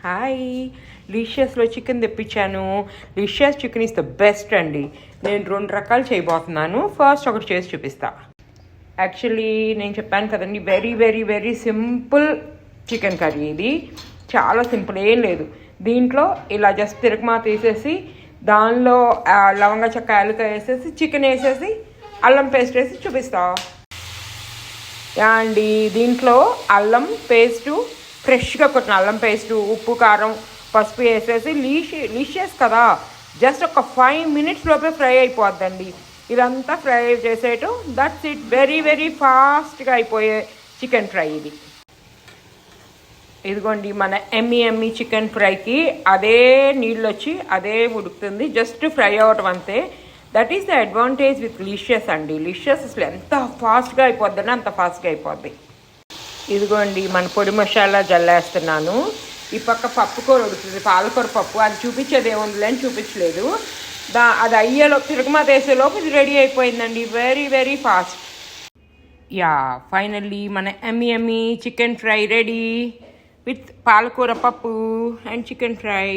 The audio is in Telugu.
హాయ్, లిషియస్లో చికెన్ తెప్పించాను. లిషియస్ చికెన్ ఇస్ ద బెస్ట్ అండి. నేను 2 రకాలు చేయబోతున్నాను. ఫస్ట్ ఒకటి చేసి చూపిస్తా. యాక్చువల్లీ నేను చెప్పాను కదండి, very very very simple chicken curry. ఇది చాలా సింపుల్, ఏం లేదు. దీంట్లో ఇలా జస్ట్ తిరగమాత వేసేసి దానిలో లవంగ చెక్క యాలకాయ వేసేసి చికెన్ వేసేసి అల్లం పేస్ట్ వేసి చూపిస్తా అండి. దీంట్లో అల్లం పేస్టు, ఫ్రెష్గా కొట్టిన అల్లం పేస్టు, ఉప్పు కారం పసుపు వేసేసి లిషియస్ కదా, జస్ట్ ఒక 5 minutes లోపే ఫ్రై అయిపోద్దండి. ఇదంతా ఫ్రై చేసేయటం, దట్స్ ఇట్. వెరీ వెరీ ఫాస్ట్గా అయిపోయే చికెన్ ఫ్రై ఇది. ఇదిగోండి మన ఎమ్మి చికెన్ ఫ్రైకి అదే నీళ్ళు వచ్చి అదే ఉడుకుతుంది, జస్ట్ ఫ్రై అవ్వటం అంతే. That is the advantage with లిషియస్ అండి. లిషియస్ అసలు ఎంత ఫాస్ట్గా అయిపోద్దని అంత ఫాస్ట్గా అయిపోద్ది. ఇదిగోండి మన పొడి మసాలా జల్లేస్తున్నాను. ఈ పక్క పప్పుకూర ఉడుకుతుంది, పాలకూర పప్పు. అది చూపించేది ఏముంది అని చూపించలేదు. అది అయ్యేలో తిరగమాత వేసేలోపు ఇది రెడీ అయిపోయిందండి. Very very fast. Yeah, finally మన ఎమ్మి చికెన్ ఫ్రై రెడీ విత్ పాలకూర పప్పు అండ్ చికెన్ ఫ్రై.